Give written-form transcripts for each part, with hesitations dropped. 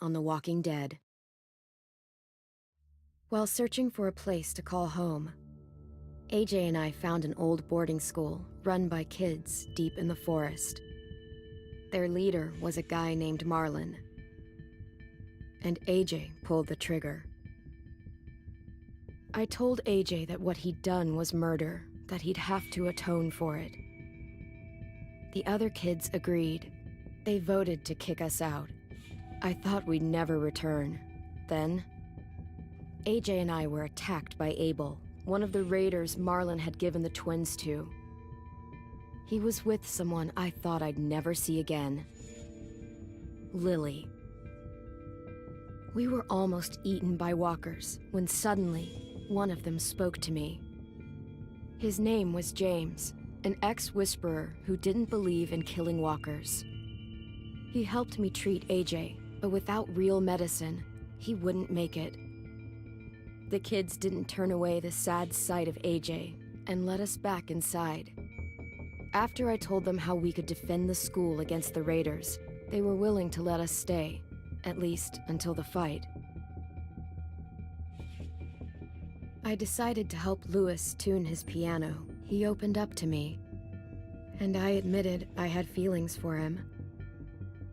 on The Walking Dead. While searching for a place to call home, AJ and I found an old boarding school run by kids deep in the forest. Their leader was a guy named Marlon, and AJ pulled the trigger. I told AJ that what he'd done was murder, that he'd have to atone for it. The other kids agreed. They voted to kick us out. I thought we'd never return. Then, AJ and I were attacked by Abel, one of the raiders Marlon had given the twins to. He was with someone I thought I'd never see again. Lily. We were almost eaten by walkers when suddenly, one of them spoke to me. His name was James, an ex-whisperer who didn't believe in killing walkers. He helped me treat AJ, but without real medicine, he wouldn't make it. The kids didn't turn away the sad sight of AJ and let us back inside. After I told them how we could defend the school against the raiders, they were willing to let us stay, at least until the fight. I decided to help Louis tune his piano. He opened up to me, and I admitted I had feelings for him.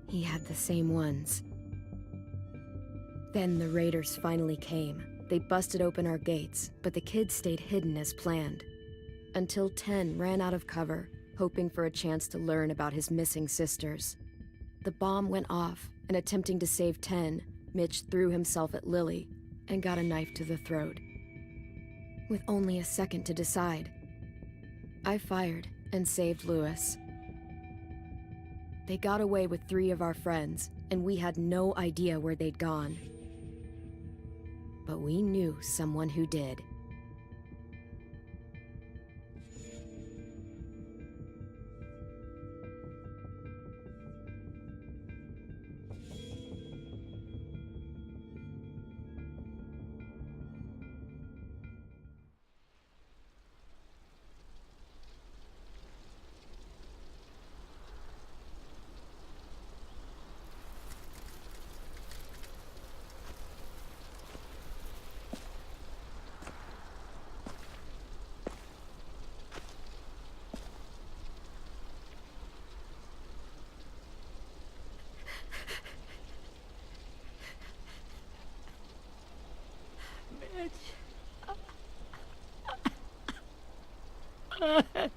He had the same ones. Then the raiders finally came. They busted open our gates, but the kids stayed hidden as planned. Until 10 ran out of cover, hoping for a chance to learn about his missing sisters. The bomb went off, and attempting to save 10, Mitch threw himself at Lily and got a knife to the throat. With only a second to decide, I fired and saved Louis. They got away with 3 of our friends, and we had no idea where they'd gone. But we knew someone who did. At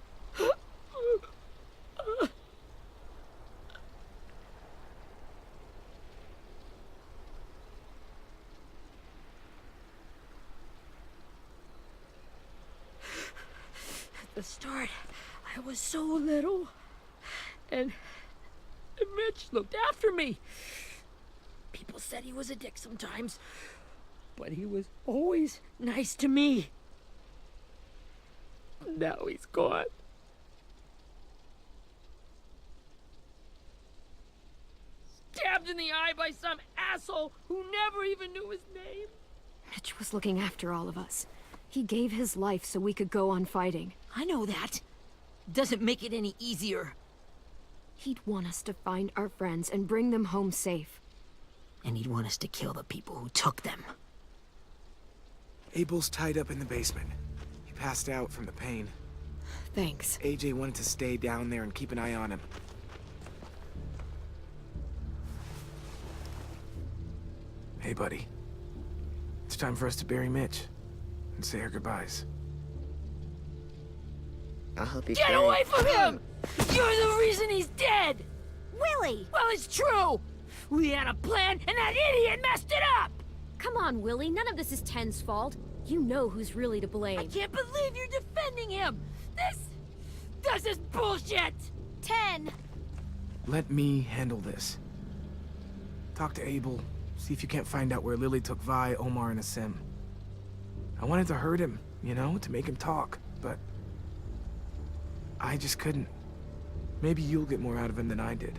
the start, I was so little, and Mitch looked after me. People said he was a dick sometimes, but he was always nice to me. Now he's gone. Stabbed in the eye by some asshole who never even knew his name. Mitch was looking after all of us. He gave his life so we could go on fighting. I know that. Doesn't make it any easier. He'd want us to find our friends and bring them home safe. And he'd want us to kill the people who took them. Abel's tied up in the basement. He passed out from the pain. Thanks. AJ wanted to stay down there and keep an eye on him. Hey, buddy. It's time for us to bury Mitch and say our goodbyes. I'll help you Get carry. away from him! You're the reason he's dead! Willie! Well, it's true! We had a plan, and that idiot messed it up! Come on, Willie. None of this is Ten's fault. You know who's really to I blame. can't believe you're defending him! This is bullshit! 10! Let me handle this. Talk to Abel. See if you can't find out where Lily took Vi, Omar, and Asim. I wanted to hurt him, you know, to make him talk, but I just couldn't. Maybe you'll get more out of him than I did.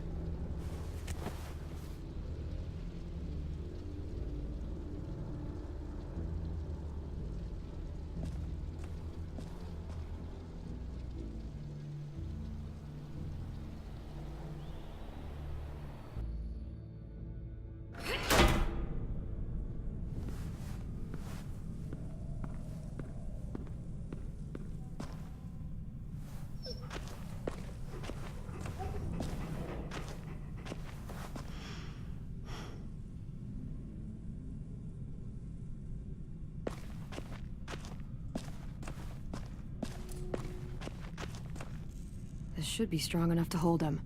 should be strong enough to hold him.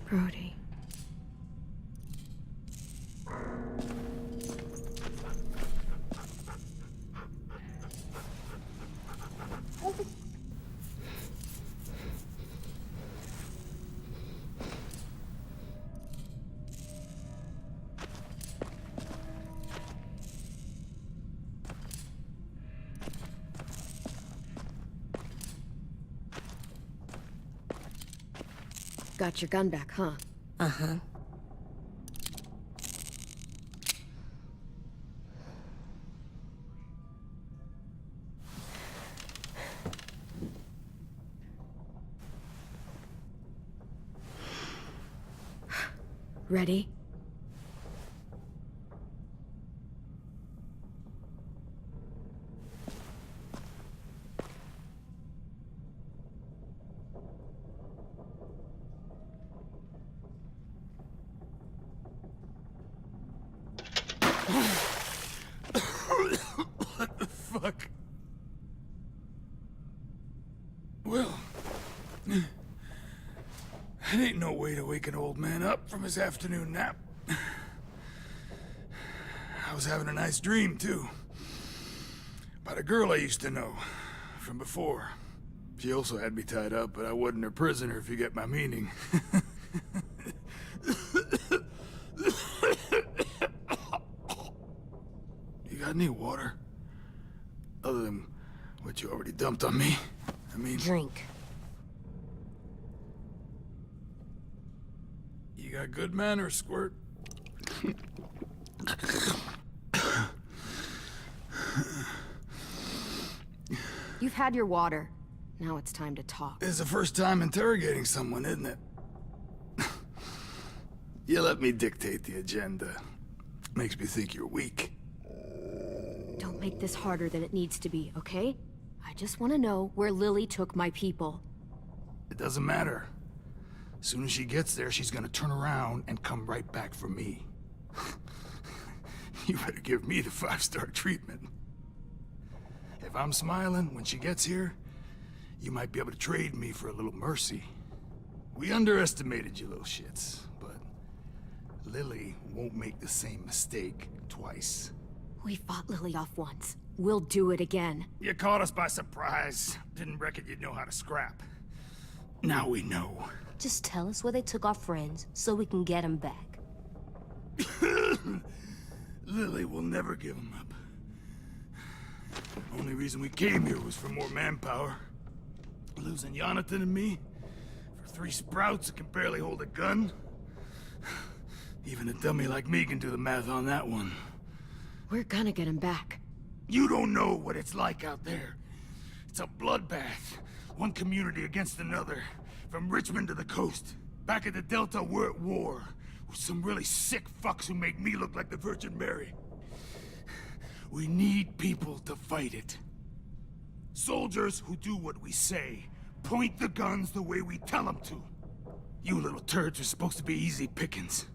Brody. Got your gun back, huh? Uh-huh. Ready? What the fuck? Well, that ain't no way to wake an old man up from his afternoon nap. I was having a nice dream, too. About a girl I used to know from before. She also had me tied up, but I wasn't her prisoner, if you get my meaning. You got any water? Other than what you already dumped on me? I mean... Drink. You got good manners, Squirt. You've had your water. Now it's time to talk. It's the first time interrogating someone, isn't it? You let me dictate the agenda. Makes me think you're weak. Don't make this harder than it needs to be, okay? I just want to know where Lily took my people. It doesn't matter. As soon as she gets there, she's gonna turn around and come right back for me. You better give me the 5-star treatment. If I'm smiling when she gets here, you might be able to trade me for a little mercy. We underestimated you little shits, but Lily won't make the same mistake twice. We fought Lily off once. We'll do it again. You caught us by surprise. Didn't reckon you'd know how to scrap. Now we know. Just tell us where they took our friends so we can get them back. Lily will never give them up. Only reason we came here was for more manpower. Losing Jonathan and me for 3 sprouts that can barely hold a gun. Even a dummy like me can do the math on that one. We're gonna get him back. You don't know what it's like out there. It's a bloodbath. One community against another. From Richmond to the coast. Back at the Delta, we're at war. With some really sick fucks who make me look like the Virgin Mary. We need people to fight it. Soldiers who do what we say. Point the guns the way we tell them to. You little turds are supposed to be easy pickings.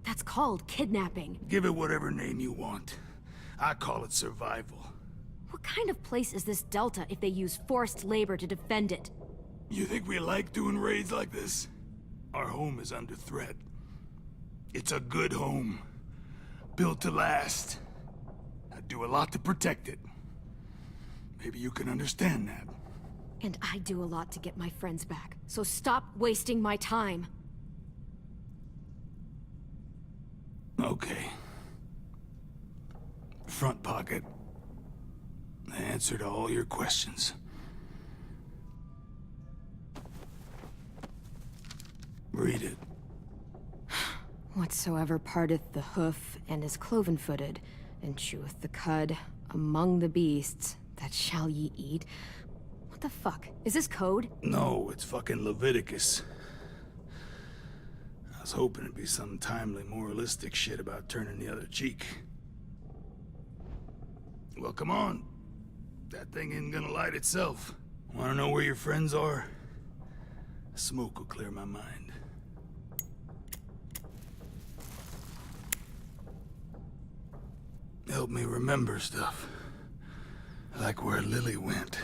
That's called kidnapping. Give it whatever name you want. I call it survival. What kind of place is this Delta if they use forced labor to defend it? You think we like doing raids like this? Our home is under threat. It's a good home. Built to last. I do a lot to protect it. Maybe you can understand that. And I do a lot to get my friends back, so stop wasting my time. Okay. Front pocket. The answer to all your questions. Read it. Whatsoever parteth the hoof and is cloven-footed, and cheweth the cud among the beasts, That shall ye eat? What the fuck? Is this code? No, it's fucking Leviticus. I was hoping it'd be some timely, moralistic shit about turning the other cheek. Well, come on. That thing isn't gonna light itself. Wanna know where your friends are? Smoke will clear my mind. Help me remember stuff. Like where Lily went.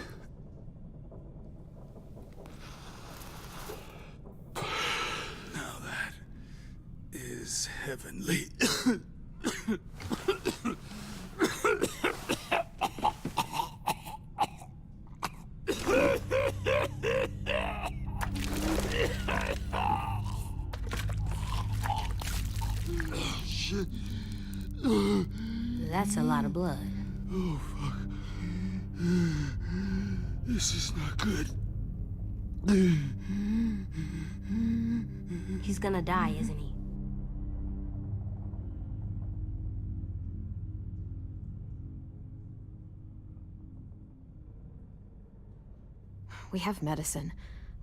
Now that is heavenly. Shit. That's a lot of blood. Oh, fuck. This is not good. He's gonna die, isn't he? We have medicine.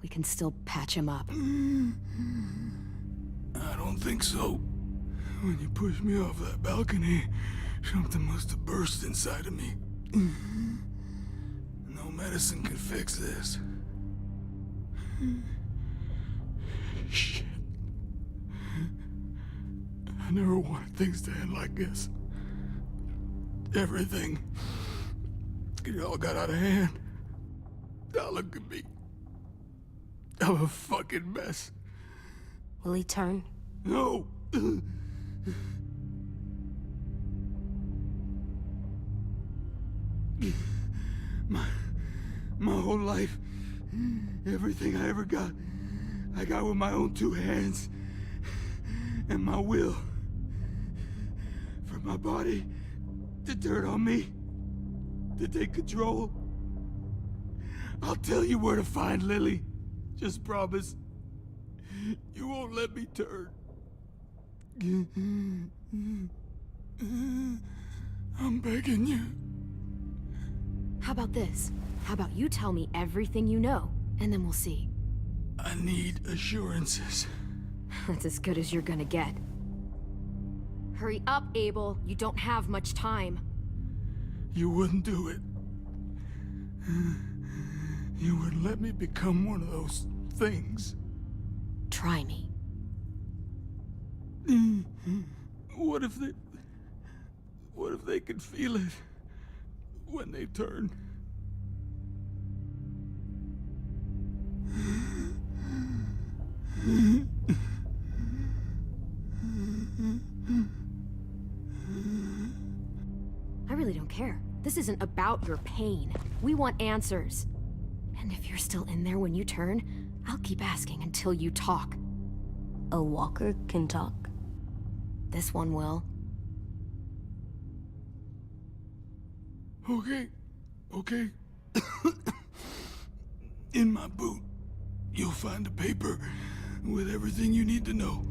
We can still patch him up. I don't think so. When you pushed me off that balcony, something must have burst inside of me. No medicine can fix this. Shit. I never wanted things to end like this. Everything. It all got out of hand. Now look at me. I'm a fucking mess. Will he turn? No! My whole life, everything I ever got, I got with my own two hands and my will. For my body to turn on me, to take control. I'll tell you where to find Lily. Just promise. You won't let me turn. I'm begging you. How about this? How about you tell me everything you know, and then we'll see. I need assurances. That's as good as you're gonna get. Hurry up, Abel. You don't have much time. You wouldn't do it. You wouldn't let me become one of those things. Try me. What if they could feel it when they turn? I really don't care. This isn't about your pain. We want answers. And if you're still in there when you turn, I'll keep asking until you talk. A walker can talk? This one will. Okay. In my boot, you'll find a paper with everything you need to know.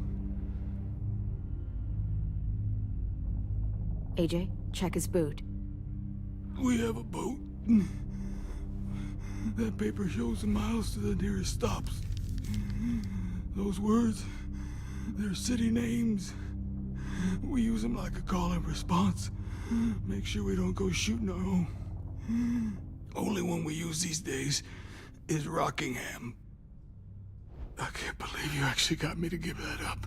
AJ, check his boot. We have a boat. That paper shows the miles to the nearest stops. Those words, they're city names. We use them like a call and response. Make sure we don't go shooting our own. Only one we use these days is Rockingham. I can't believe you actually got me to give that up.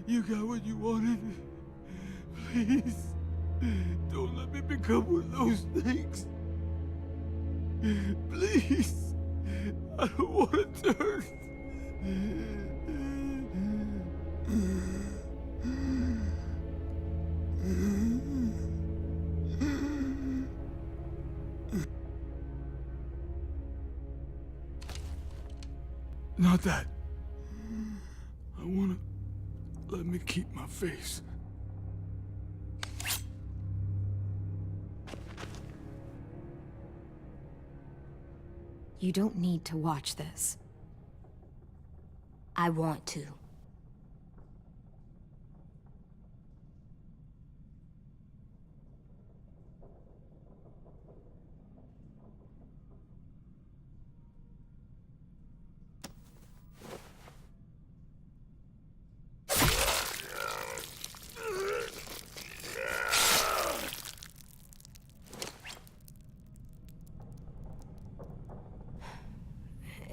You got what you wanted. Please, don't let me become one of those things. Please, I don't want to turn. Not that. I wanna let me keep my face. You don't need to watch this. I want to.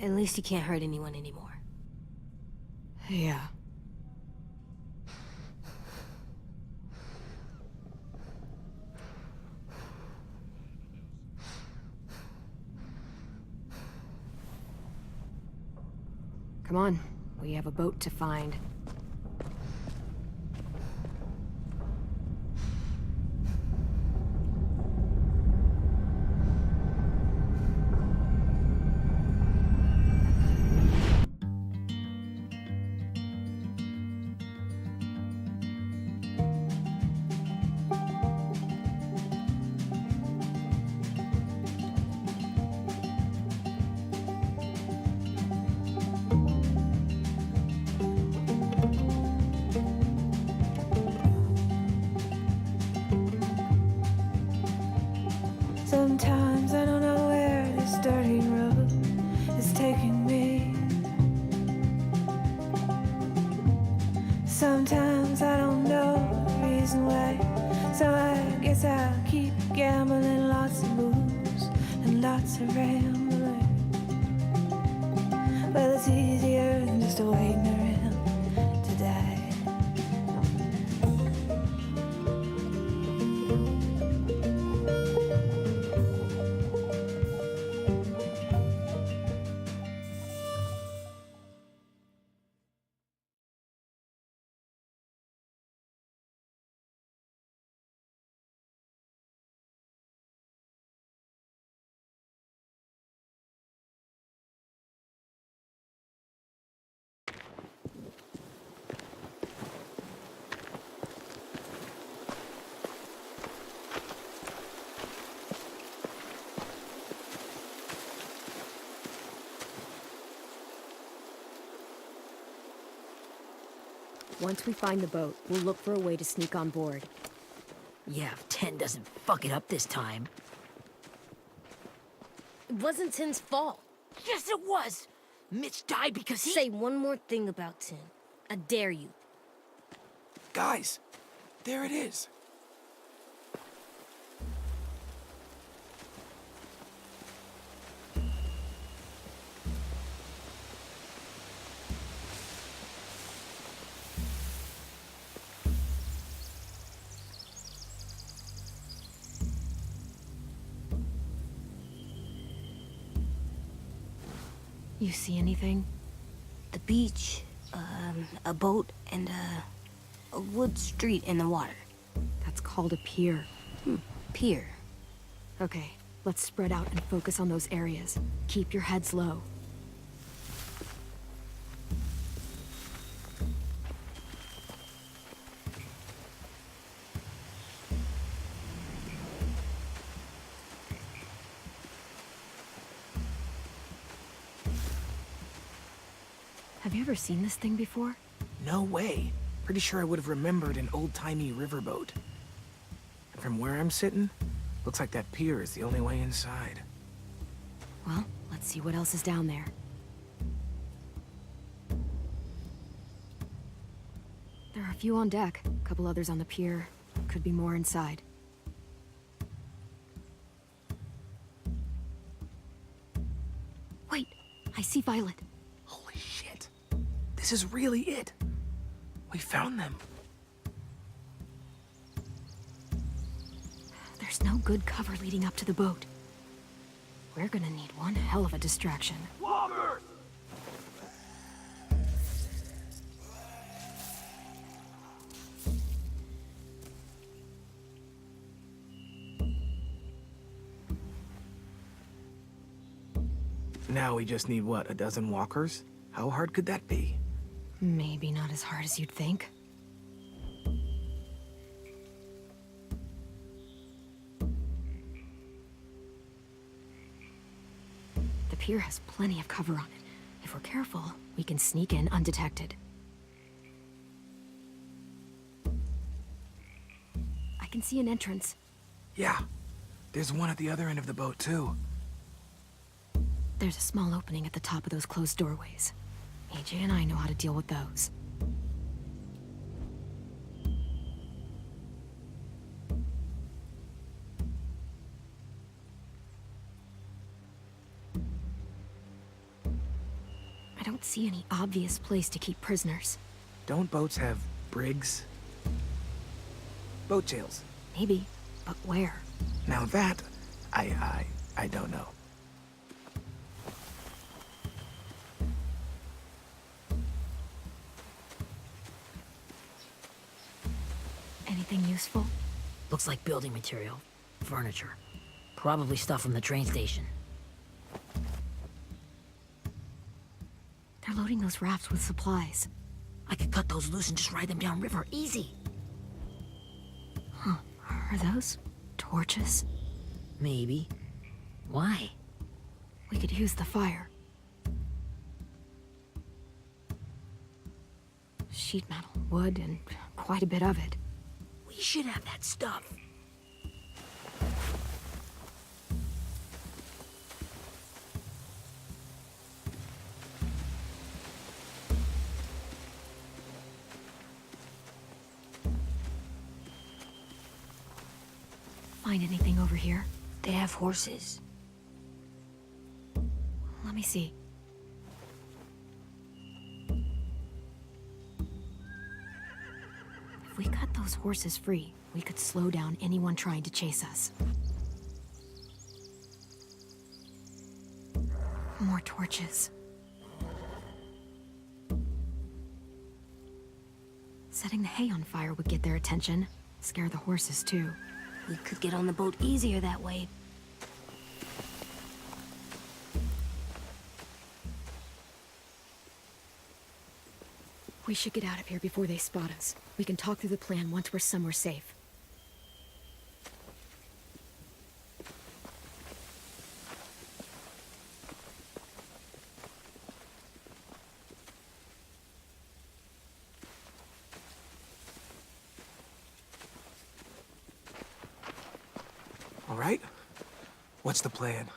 At least you can't hurt anyone anymore. Yeah. Come on, we have a boat to find. Sometimes I don't know where this dirty road is taking me. Sometimes I don't know the reason why. So I guess I'll keep gambling, lots of moves and lots of rambling. Well, it's easier than just waiting around to die. Once we find the boat, we'll look for a way to sneak on board. Yeah, if 10 doesn't fuck it up this time. It wasn't Tin's fault. Yes, it was! Mitch died because he... Say one more thing about Tin. I dare you. Guys, there it is. You see anything? The beach, a boat, and a wood street in the water. That's called a pier. Pier. Okay, let's spread out and focus on those areas. Keep your heads low. Have you ever seen this thing before? No way. Pretty sure I would have remembered an old-timey riverboat. And from where I'm sitting, looks like that pier is the only way inside. Well, let's see what else is down there. There are a few on deck, a couple others on the pier. Could be more inside. Wait, I see Violet. Holy shit. This is really it. We found them. There's no good cover leading up to the boat. We're gonna need one hell of a distraction. Loggers! Now we just need, what, a dozen walkers? How hard could that be? Maybe not as hard as you'd think. The pier has plenty of cover on it. If we're careful, we can sneak in undetected. I can see an entrance. Yeah. There's one at the other end of the boat, too. There's a small opening at the top of those closed doorways. AJ and I know how to deal with those. don't see any obvious place to keep prisoners. Don't boats have brigs? Boat jails. Maybe, but where? Now that, I don't know. Anything useful? Looks like building material. Furniture. Probably stuff from the train station. They're loading those rafts with supplies. I could cut those loose and just ride them downriver, easy. Huh. Are those torches? Maybe. Why? We could use the fire. Sheet metal, wood, and quite a bit of it. We should have that stuff. Find anything over here? They have horses. Let me see. If we cut those horses free, we could slow down anyone trying to chase us. More torches. Setting the hay on fire would get their attention. Scare the horses, too. We could get on the boat easier that way. We should get out of here before they spot us. We can talk through the plan once we're somewhere safe. All right? What's the plan?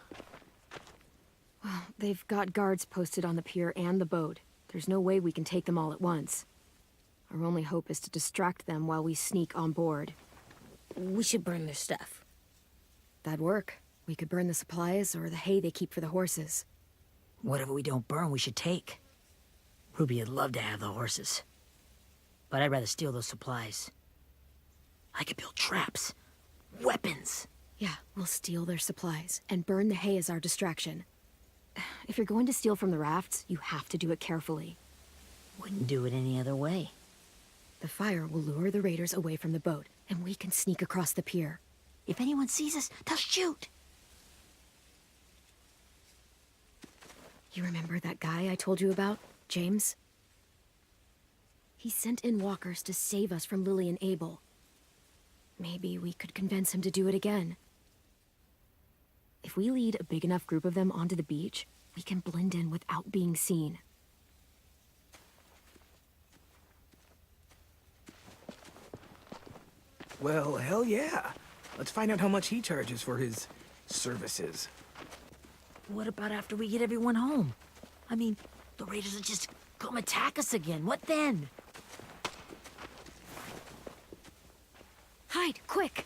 Well, they've got guards posted on the pier and the boat. There's no way we can take them all at once. Our only hope is to distract them while we sneak on board. We should burn their stuff. That'd work. We could burn the supplies or the hay they keep for the horses. Whatever we don't burn, we should take. Ruby would love to have the horses. But I'd rather steal those supplies. I could build traps. Weapons. Yeah, we'll steal their supplies and burn the hay as our distraction. If you're going to steal from the rafts, you have to do it carefully. Wouldn't do it any other way. The fire will lure the raiders away from the boat, and we can sneak across the pier. If anyone sees us, they'll shoot. You remember that guy I told you about, James? He sent in walkers to save us from Lily and Abel. Maybe we could convince him to do it again. If we lead a big enough group of them onto the beach, we can blend in without being seen. Well, hell yeah. Let's find out how much he charges for his services. What about after we get everyone home? I mean, the raiders will just come attack us again. What then? Hide, quick!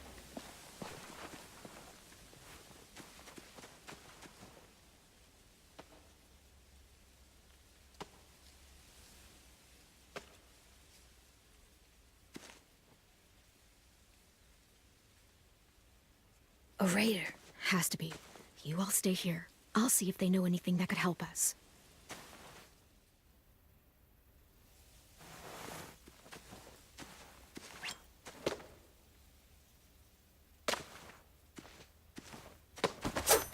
A raider. Has to be. You all stay here. I'll see if they know anything that could help us.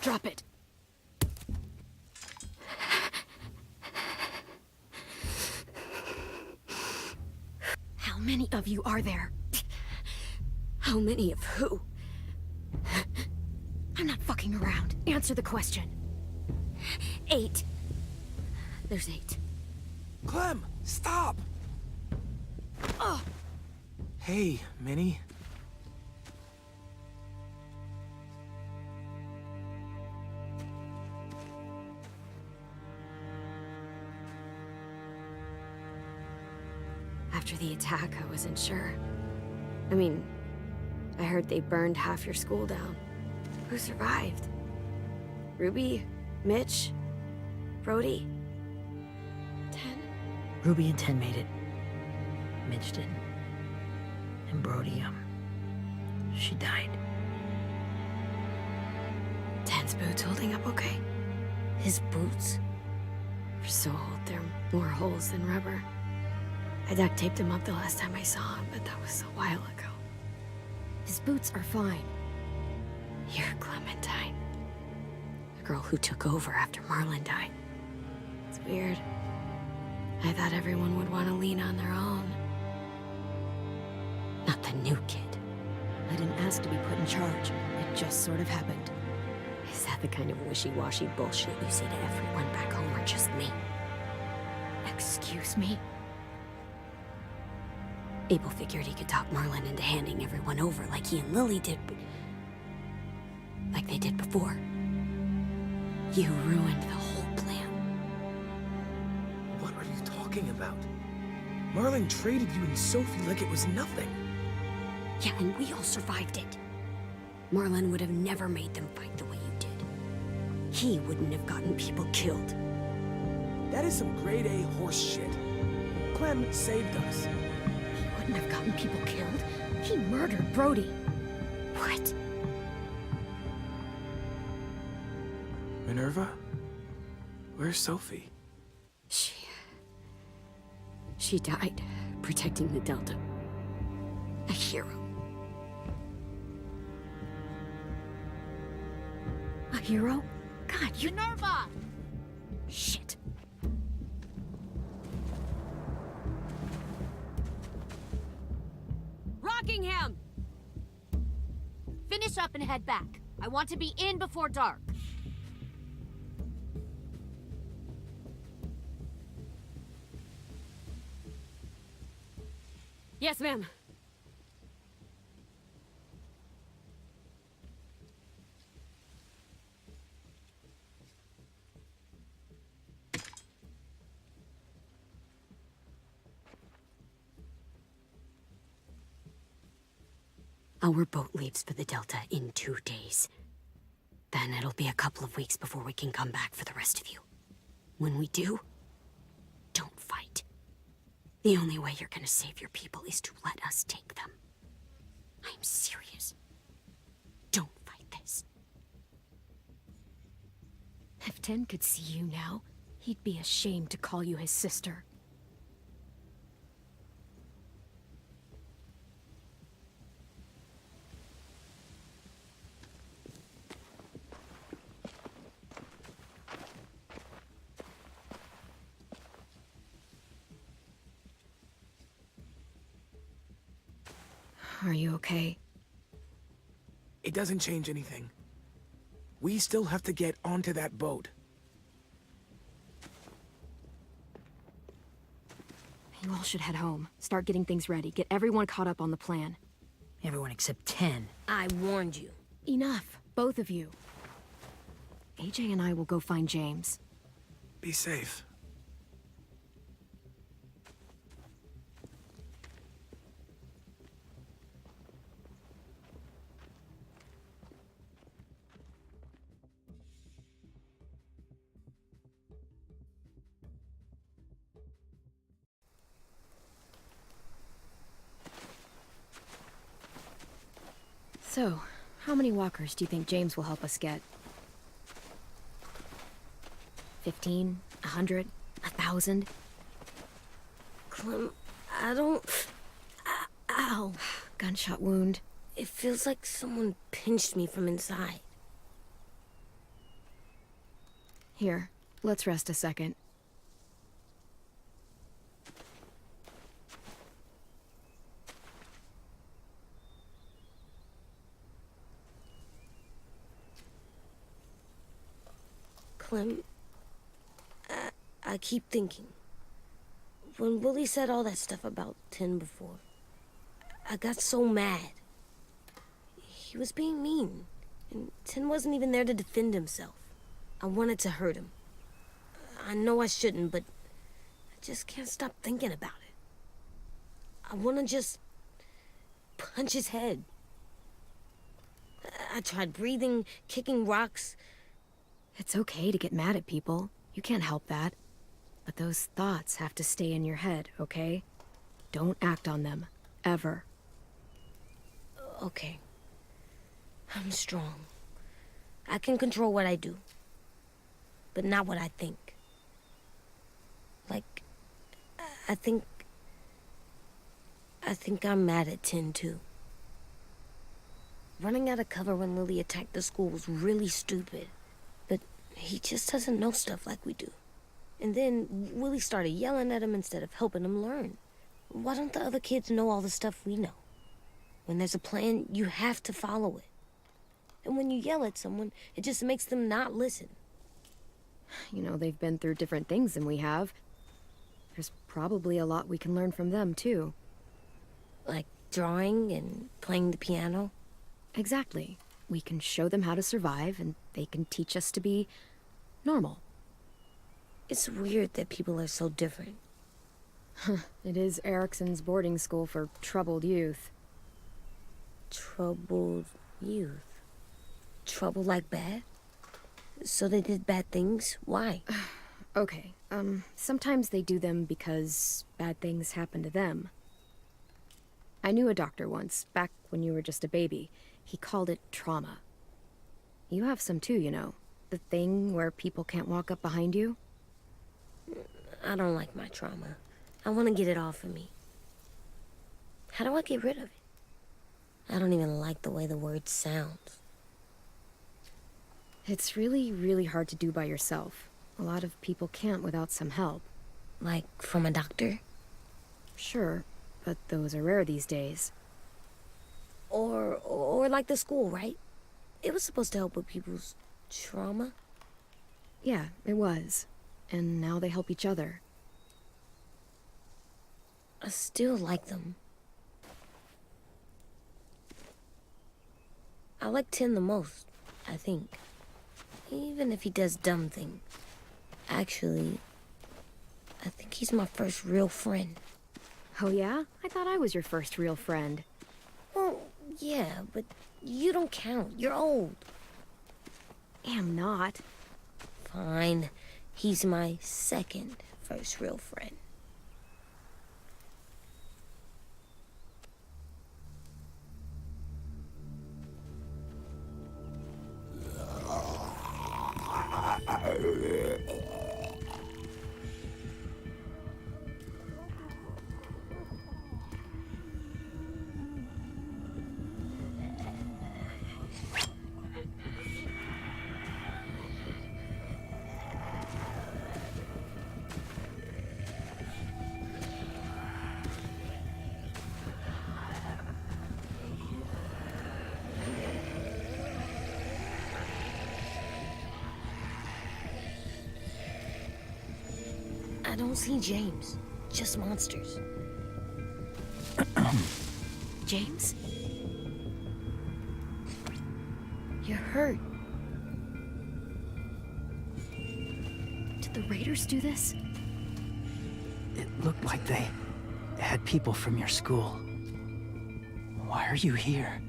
Drop it. How many of you are there? How many of who? I'm not fucking around. Answer the question. 8. There's 8. Clem, stop! Oh! Hey, Minnie. After the attack, I wasn't sure. I mean, I heard they burned half your school down. Who survived? Ruby? Mitch? Brody? Ruby and Ten made it. Midge didn't. And Brody, she died. Ten's boots holding up okay? His boots? They're so old, there are more holes than rubber. I duct taped him up the last time I saw him, but that was a while ago. His boots are fine. You're Clementine. The girl who took over after Marlon died. It's weird. I thought everyone would want to lean on their own. Not the new kid. I didn't ask to be put in charge. It just sort of happened. Is that the kind of wishy-washy bullshit you say to everyone back home, or just me? Excuse me? Abel figured he could talk Marlon into handing everyone over like he and Lily did, like they did before. You ruined the whole plan. What are you talking about? Marlon traded you and Sophie like it was nothing. Yeah, and we all survived it. Marlon would have never made them fight the way you did. He wouldn't have gotten people killed. That is some grade A horse shit. Clem saved us. He wouldn't have gotten people killed. He murdered Brody. What? Minerva? Where's Sophie? She died protecting the Delta. A hero. A hero? God, you... Minerva! Shit. Rockingham! Finish up and head back. I want to be in before dark. Yes, ma'am. Our boat leaves for the Delta in 2 days. Then it'll be a couple of weeks before we can come back for the rest of you. When we do, don't fight. The only way you're gonna save your people is to let us take them. I'm serious. Don't fight this. If Ten could see you now, he'd be ashamed to call you his sister. Are you okay? It doesn't change anything. We still have to get onto that boat. You all should head home. Start getting things ready. Get everyone caught up on the plan. Everyone except 10. I warned you. Enough, both of you. AJ and I will go find James. Be safe. So, how many walkers do you think James will help us get? 15? 100? 1,000? Clem, I don't... Ow. Gunshot wound. It feels like someone pinched me from inside. Here, let's rest a second. Clem, I keep thinking. When Willie said all that stuff about 10 before, I got so mad. He was being mean, and 10 wasn't even there to defend himself. I wanted to hurt him. I know I shouldn't, but I just can't stop thinking about it. I want to just punch his head. I tried breathing, kicking rocks. It's okay to get mad at people. You can't help that. But those thoughts have to stay in your head, okay? Don't act on them. Ever. Okay. I'm strong. I can control what I do. But not what I think. Like, I think I'm mad at Tin, too. Running out of cover when Lily attacked the school was really stupid. But he just doesn't know stuff like we do. And then Willie started yelling at him instead of helping him learn. Why don't the other kids know all the stuff we know? When there's a plan, you have to follow it. And when you yell at someone, it just makes them not listen. You know, they've been through different things than we have. There's probably a lot we can learn from them, too. Like drawing and playing the piano. Exactly. We can show them how to survive, and they can teach us to be normal. It's weird that people are so different. It is Erickson's boarding school for troubled youth. Troubled youth? Trouble like bad? So they did bad things? Why? Okay, sometimes they do them because bad things happen to them. I knew a doctor once, back when you were just a baby. He called it trauma. You have some too, you know. The thing where people can't walk up behind you. I don't like my trauma. I want to get it off of me. How do I get rid of it? I don't even like the way the word sounds. It's really, really hard to do by yourself. A lot of people can't without some help. Like from a doctor? Sure, but those are rare these days. Or like the school, right? It was supposed to help with people's trauma. Yeah, it was. And now they help each other. I still like them. I like Tin the most, I think. Even if he does dumb things. Actually, I think he's my first real friend. Oh yeah? I thought I was your first real friend. Well, yeah, but you don't count. You're old. Am not. Fine. He's my second first real friend. I don't see James, just monsters. James? You're hurt. Did the raiders do this? It looked like they had people from your school. Why are you here?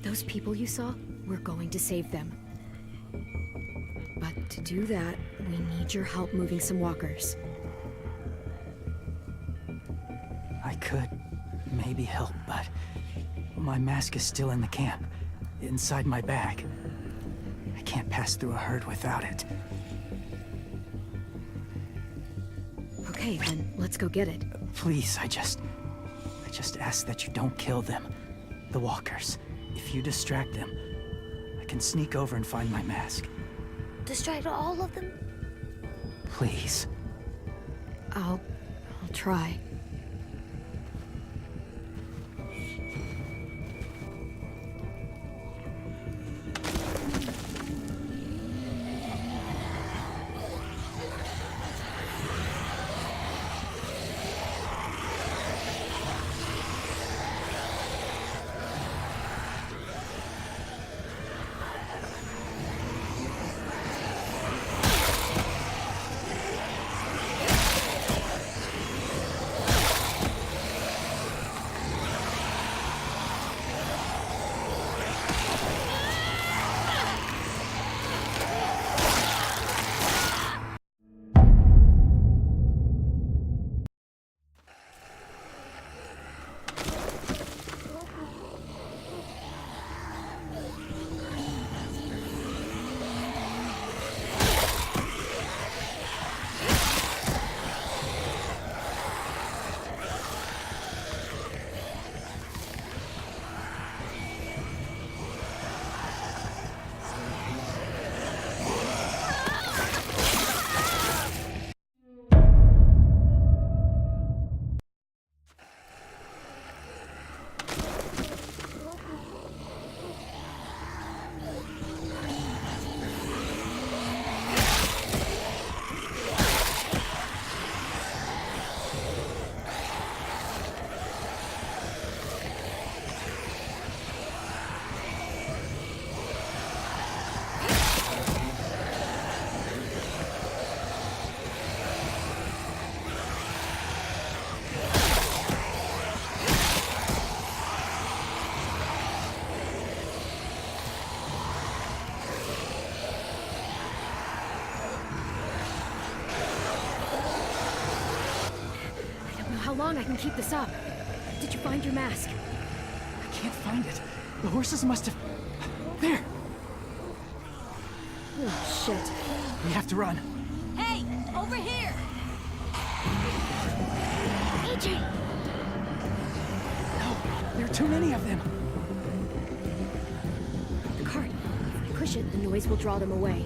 Those people you saw, we're going to save them. But to do that, we need your help moving some walkers. I could maybe help, but my mask is still in the camp, inside my bag. I can't pass through a herd without it. Okay, then let's go get it. Please, I just ask that you don't kill them. The walkers. If you distract them, I can sneak over and find my mask. Distract all of them? Please. I'll try. long I can keep this up. Did you find your mask? I can't find it. The horses must have... There! Oh, shit. We have to run. Hey, over here! AJ! No, there are too many of them. The cart. If we push it, the noise will draw them away.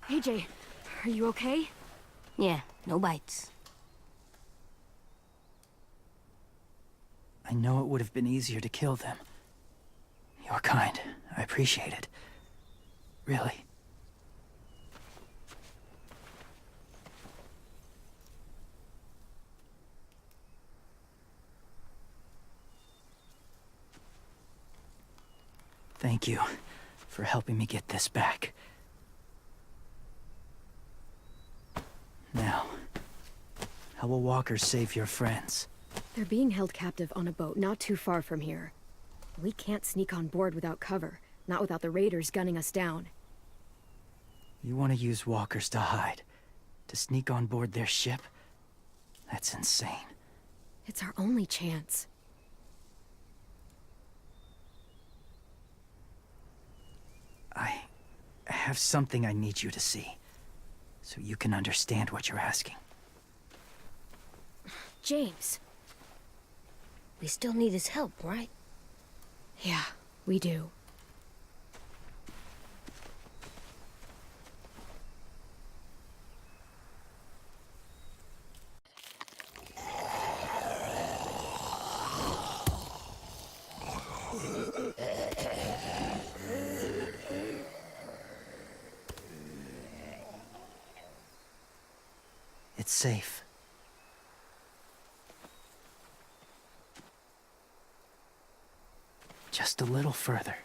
AJ, are you okay? Yeah, no bites. I know it would have been easier to kill them. You're kind. I appreciate it. Really. Thank you for helping me get this back. Now, how will walkers save your friends? They're being held captive on a boat not too far from here. We can't sneak on board without cover, not without the raiders gunning us down. You want to use walkers to hide? To sneak on board their ship? That's insane. It's our only chance. I have something I need you to see, so you can understand what you're asking. James. We still need his help, right? Yeah, we do. It's safe. Just a little further.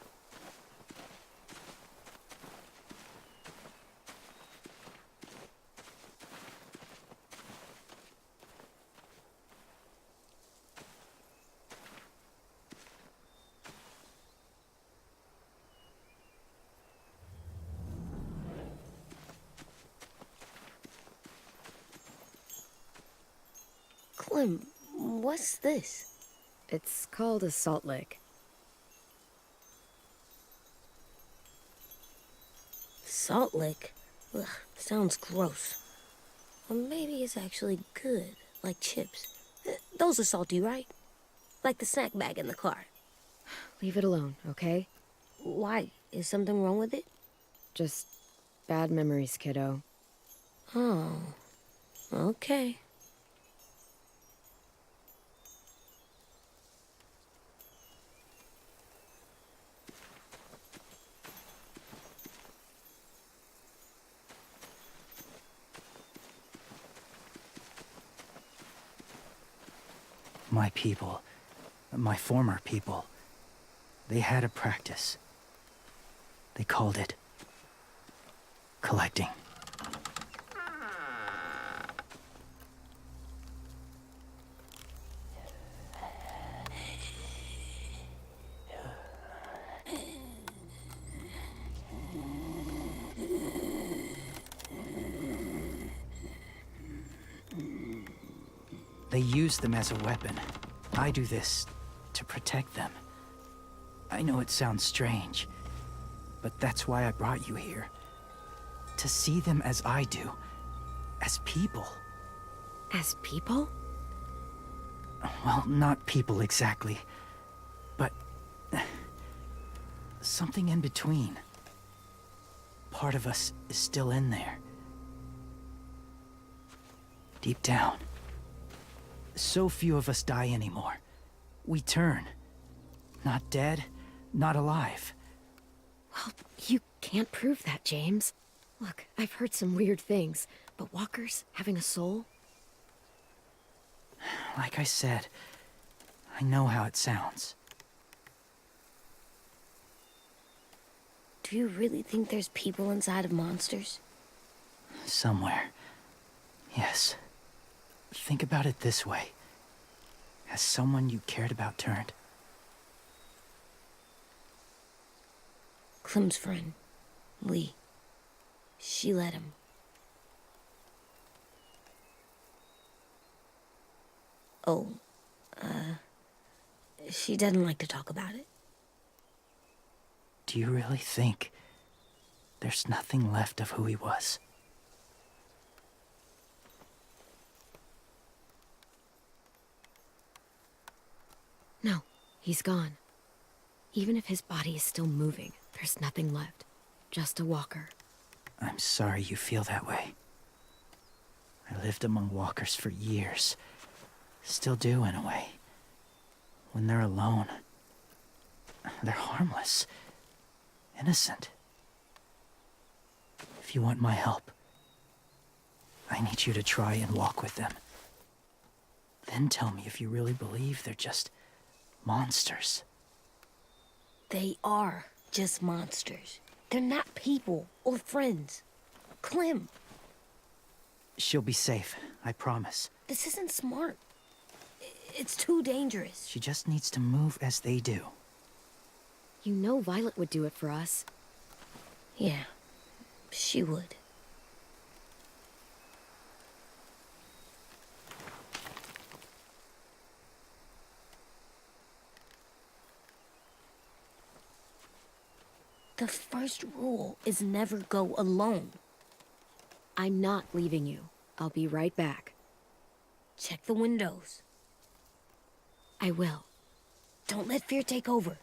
Clem, what's this? It's called a salt lick. Salt lick? Ugh, sounds gross. Or maybe it's actually good, like chips. Those are salty, right? Like the snack bag in the car. Leave it alone, okay? Why? Is something wrong with it? Just bad memories, kiddo. Oh, okay. My people, my former people, they had a practice. They called it collecting. They use them as a weapon. I do this to protect them. I know it sounds strange, but that's why I brought you here. To see them as I do, as people. As people? Well, not people exactly, but something in between. Part of us is still in there. Deep down. So few of us die anymore. We turn. Not dead, not alive. Well, You can't prove that, James. Look, I've heard some weird things, but walkers having a soul? Like I said, I know how it sounds. Do you really think there's people inside of monsters? Somewhere. Yes. Think about it this way. Has someone you cared about turned? Clem's friend, Lee. She let him. Oh, she doesn't like to talk about it. Do you really think there's nothing left of who he was? No, he's gone. Even if his body is still moving, there's nothing left. Just a walker. I'm sorry you feel that way. I lived among walkers for years. Still do, in a way. When they're alone, they're harmless. Innocent. If you want my help, I need you to try and walk with them. Then tell me if you really believe they're just monsters. They are just monsters. They're not people or friends. Clem, She'll be safe, I promise. this isn't smart. It's too dangerous. She just needs to move as they do. You know Violet would do it for us. Yeah, she would. The first rule is never go alone. I'm not leaving you. I'll be right back. Check the windows. I will. Don't let fear take over.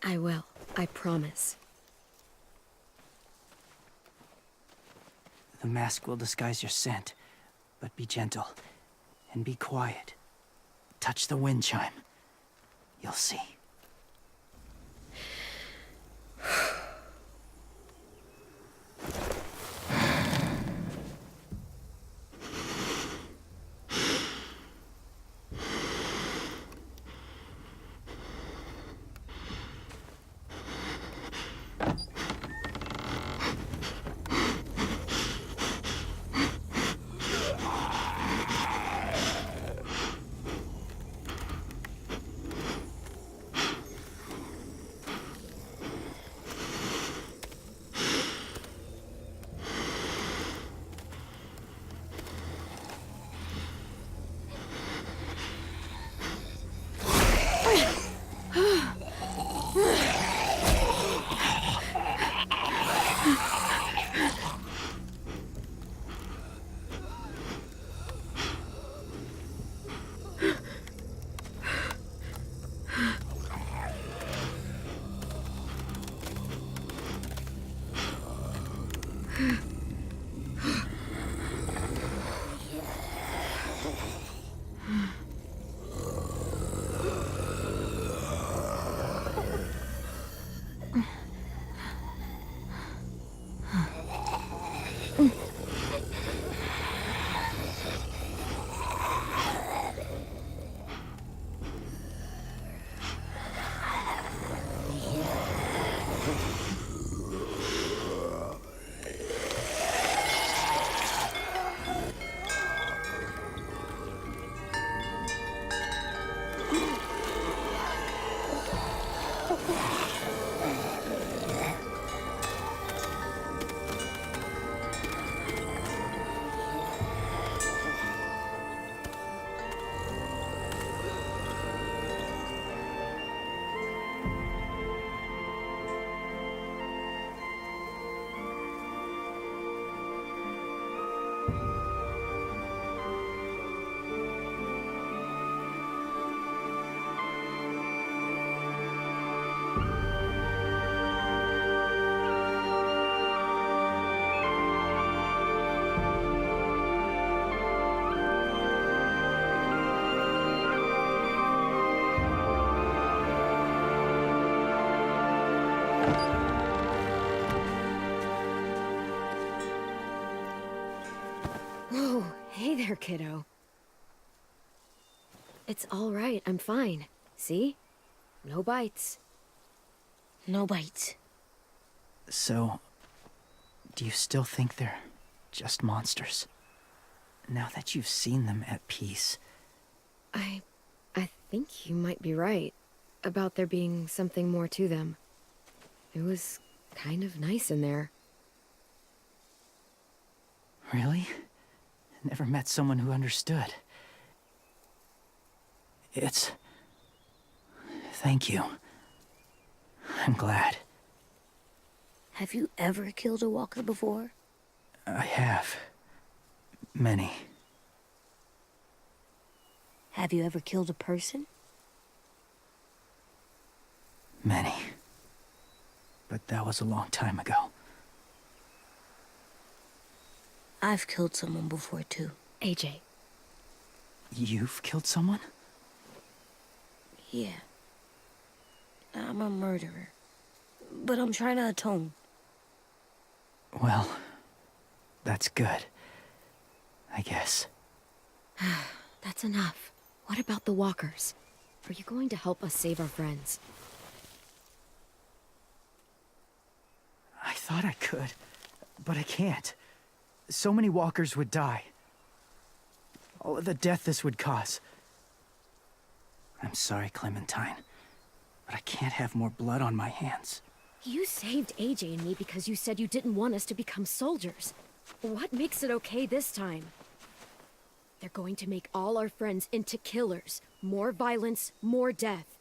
I will. I promise. The mask will disguise your scent, but be gentle and be quiet. Touch the wind chime. You'll see. Whoa, hey there, kiddo. It's all right, I'm fine. See? No bites. No bites. So, do you still think they're just monsters? Now that you've seen them at peace. I think you might be right about there being something more to them. It was kind of nice in there. Really? Never met someone who understood. Thank you. I'm glad. Have you ever killed a walker before? I have. Many. Have you ever killed a person? Many. But that was a long time ago. I've killed someone before, too. AJ. You've killed someone? Yeah. I'm a murderer. But I'm trying to atone. Well, that's good. I guess. That's enough. What about the walkers? Are you going to help us save our friends? I thought I could, but I can't. So many walkers would die. All of the death this would cause. I'm sorry, Clementine, but I can't have more blood on my hands. You saved AJ and me because you said you didn't want us to become soldiers. What makes it okay this time? They're going to make all our friends into killers. More violence, more death.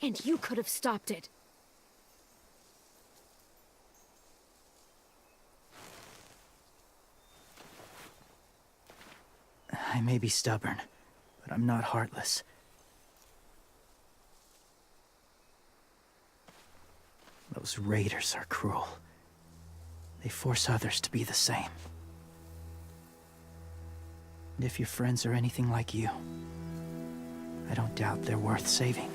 And you could have stopped it. I may be stubborn, but I'm not heartless. Those raiders are cruel. They force others to be the same. And if your friends are anything like you, I don't doubt they're worth saving.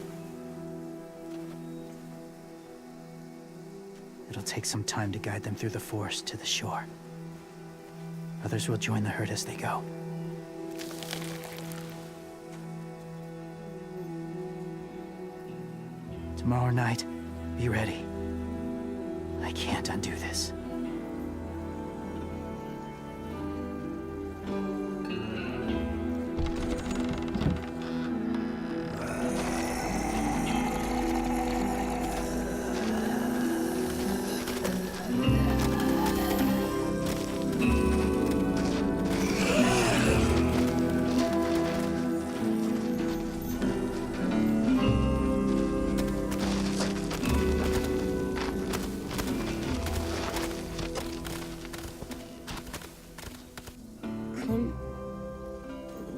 It'll take some time to guide them through the forest to the shore. Others will join the herd as they go. Tomorrow night, be ready. I can't undo this.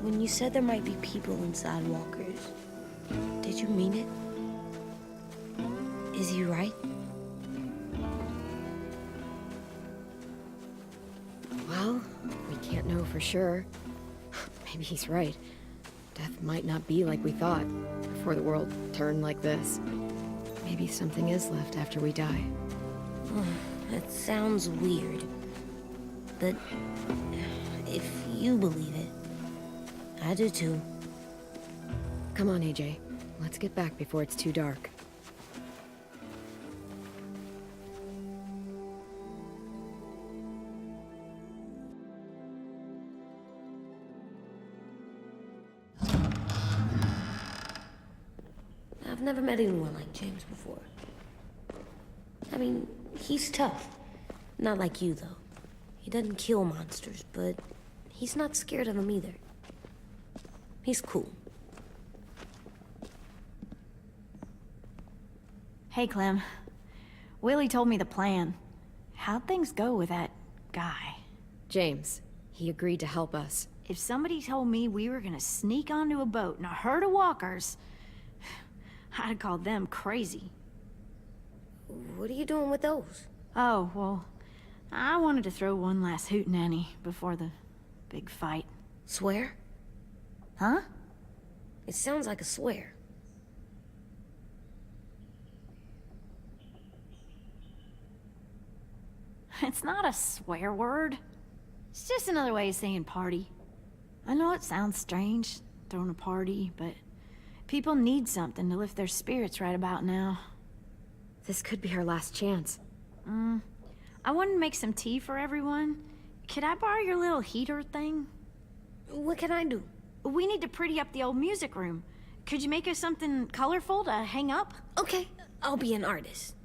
When you said there might be people inside walkers, did you mean it? Is he right? Well, we can't know for sure. Maybe he's right. Death might not be like we thought before the world turned like this. Maybe something is left after we die. That sounds weird. But if you believe it, I do too. Come on, AJ. Let's get back before it's too dark. I've never met anyone like James before. I mean, he's tough. Not like you, though. He doesn't kill monsters, but he's not scared of them either. He's cool. Hey, Clem. Willie told me the plan. How'd things go with that guy? James, he agreed to help us. If somebody told me we were gonna sneak onto a boat in a herd of walkers, I'd have called them crazy. What are you doing with those? Oh, well, I wanted to throw one last hootenanny before the big fight. Swear? Huh? It sounds like a swear. It's not a swear word. It's just another way of saying party. I know it sounds strange, throwing a party, but people need something to lift their spirits right about now. This could be our last chance. I wanted to make some tea for everyone. Could I borrow your little heater thing? What can I do? We need to pretty up the old music room. Could you make us something colorful to hang up? Okay, I'll be an artist.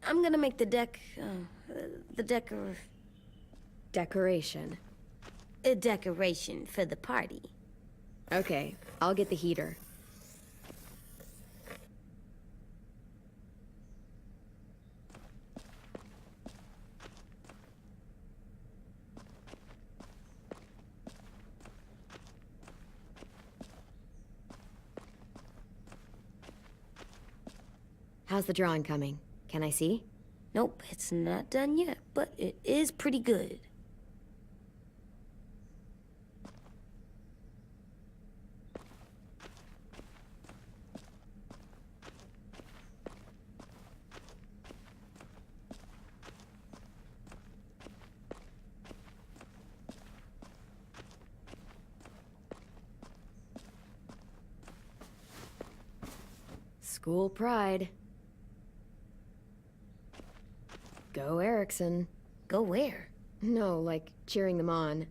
I'm gonna make the Decoration. a decoration for the party. Okay, I'll get the heater. How's the drawing coming? Can I see? Nope, it's not done yet, but it is pretty good. School pride. Go Erickson. Go where? No, like cheering them on.